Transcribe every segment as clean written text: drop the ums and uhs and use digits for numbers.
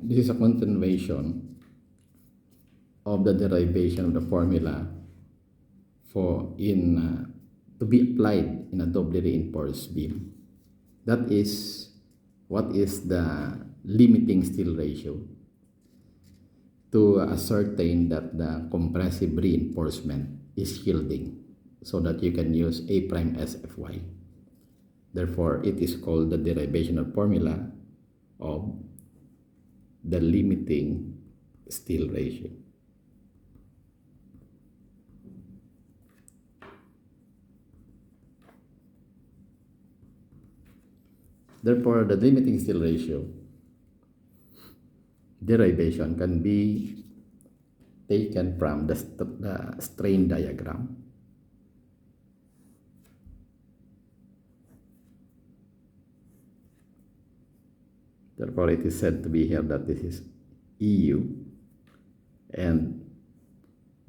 This is a continuation of the derivation of the formula to be applied in a doubly reinforced beam. That is, what is the limiting steel ratio to ascertain that the compressive reinforcement is yielding, so that you can use A prime S Fy. Therefore, it is called the derivational formula of the limiting steel ratio. Therefore, the limiting steel ratio derivation can be taken from the strain diagram. Therefore, it is said to be here that this is EU, and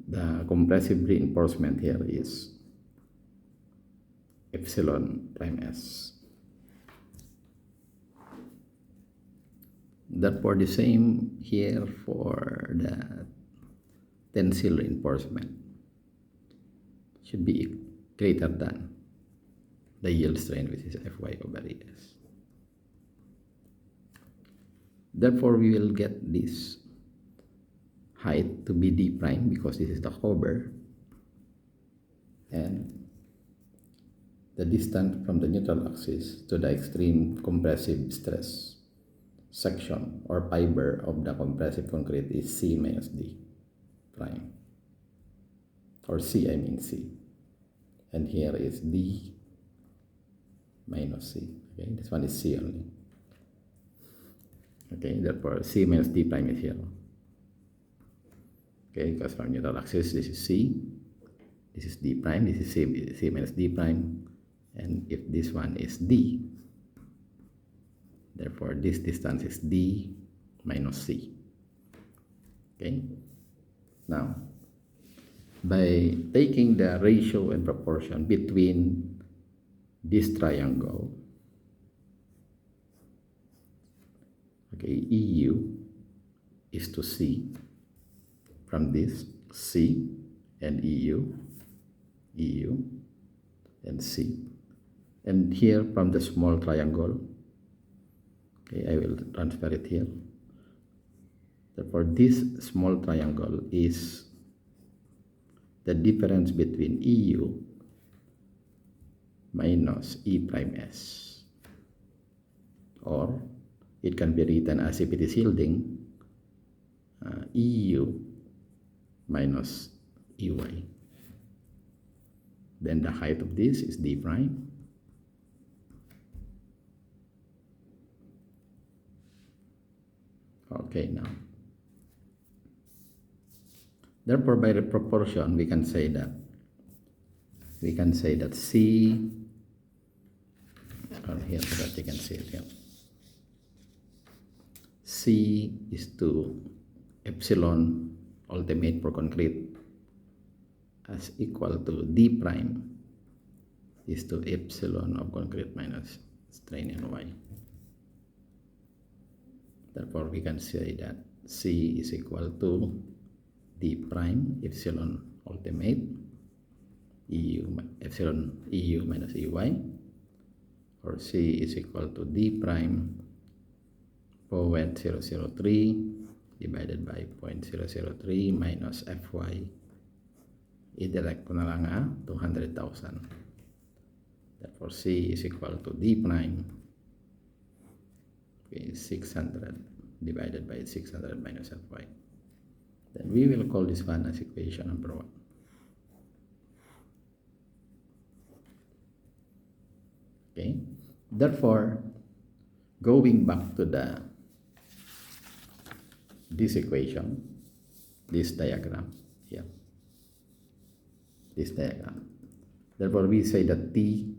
the compressive reinforcement here is epsilon prime S. Therefore, the same here for the tensile reinforcement should be greater than the yield strain, which is Fy over Es. Therefore, we will get this height to be D prime because this is the cover, and the distance from the neutral axis to the extreme compressive stress section or fiber of the compressive concrete is C minus D prime, or C, I mean C, and here is D minus C. Okay, this one is C only. Okay, therefore C minus D prime is here. Okay, because from neutral axis this is C, this is D prime, this is C minus D prime, and if this one is D, therefore this distance is D minus C. Okay, now by taking the ratio and proportion between this triangle, okay, EU is to C from this C and EU and C, and here from the small triangle, okay, I will transfer it here. Therefore, this small triangle is the difference between EU minus E prime S, or it can be written as if it is yielding EU minus EY. Then the height of this is D prime. Okay, now therefore by the proportion we can say that C, or here so that you can see it here, C is to epsilon ultimate for concrete as equal to D prime is to epsilon of concrete minus strain in Y. Therefore, we can say that C is equal to D prime epsilon ultimate epsilon EU minus EY, or C is equal to D prime 0.003 divided by 0.003 minus Fy. I-direct ko na lang 200,000. Therefore, C is equal to D prime, okay, 600 divided by 600 minus Fy. Then we will call this one as equation number 1. Okay, therefore, going back to this equation, this diagram here, this diagram. Therefore, we say that T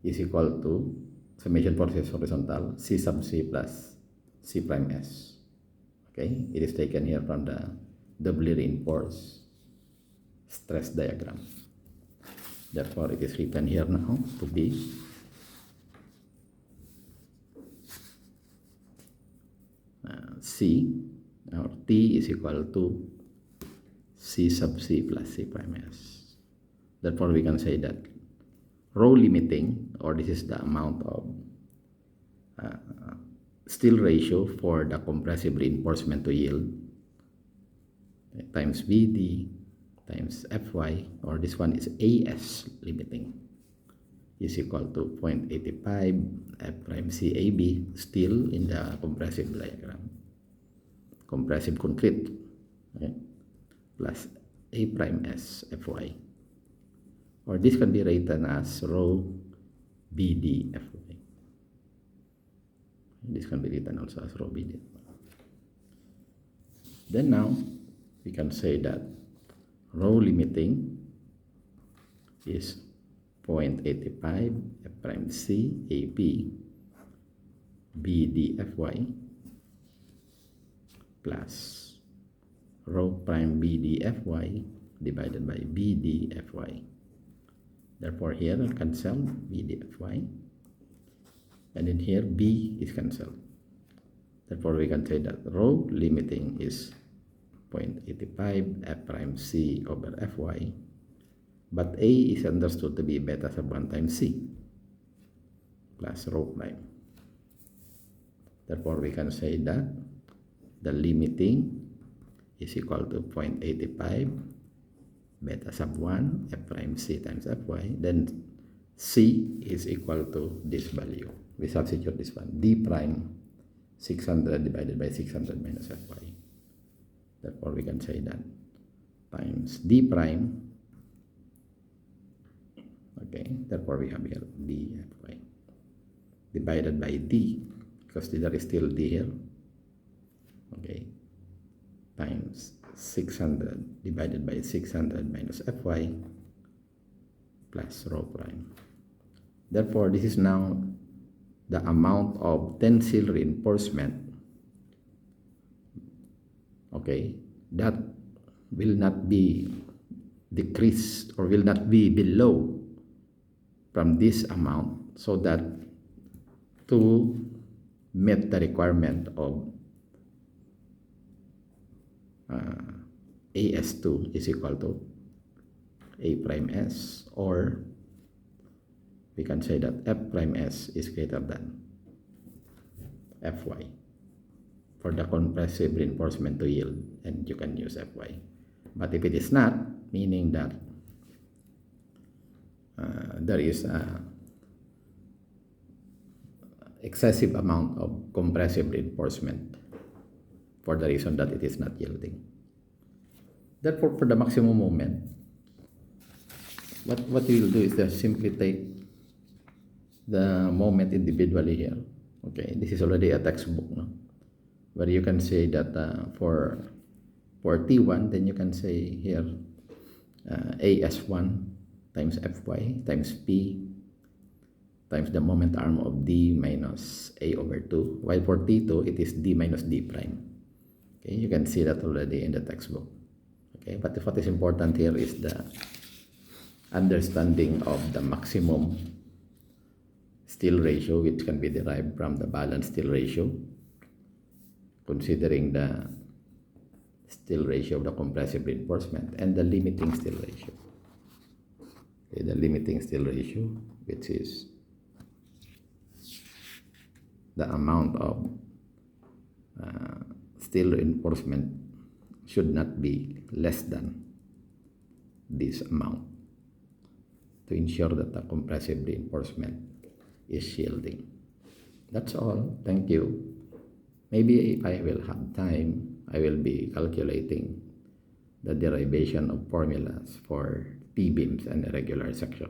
is equal to summation forces horizontal C sub C plus C prime S. Okay, it is taken here from the doubly reinforced stress diagram. Therefore, it is written here now to be C, or T is equal to C sub C plus C prime S. Therefore, we can say that rho limiting, or this is the amount of still ratio for the compressive reinforcement to yield, times BD times Fy, or this one is AS limiting, is equal to 0.85 F prime CAB, still in the compressive diagram, compressive concrete, okay, plus A prime S Fy, or this can be written as rho BD Fy. This can be written also as rho BD. Then now we can say that rho limiting is 0.85 F prime C AP BD Fy plus rho prime BD Fy divided by BD Fy. Therefore, here I'll cancel BD Fy, and in here B is cancelled. Therefore, we can say that rho limiting is 0.85 F prime C over Fy, but A is understood to be beta sub 1 times C plus rho prime. Therefore, we can say that the limiting is equal to 0.85 beta sub 1 F prime C times Fy. Then C is equal to this value. We substitute this one, D prime 600 divided by 600 minus Fy. Therefore, we can say that times D prime, okay, therefore we have here D Fy divided by D, because there is still D here, okay, times 600 divided by 600 minus Fy plus rho prime. Therefore, this is now the amount of tensile reinforcement, okay, that will not be decreased or will not be below from this amount, so that to meet the requirement of AS2 is equal to A prime S, or we can say that F prime S is greater than Fy for the compressive reinforcement to yield, and you can use Fy. But if it is not, meaning that there is a excessive amount of compressive reinforcement for the reason that it is not yielding. Therefore, for the maximum moment, what we will do is just simply take the moment individually here. Okay, this is already a textbook, no? Where you can say that for T1, then you can say here AS1 times Fy times P times the moment arm of D minus A over 2, while for T2 it is D minus D prime. Okay, you can see that already in the textbook. Okay, but what is important here is the understanding of the maximum steel ratio, which can be derived from the balance steel ratio, considering the steel ratio of the compressive reinforcement, and the limiting steel ratio. Okay, the limiting steel ratio, which is the amount of steel reinforcement should not be less than this amount to ensure that the compressive reinforcement is shielding. That's all. Thank you. Maybe if I will have time, I will be calculating the derivation of formulas for T-beams and irregular section.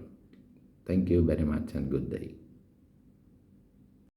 Thank you very much and good day.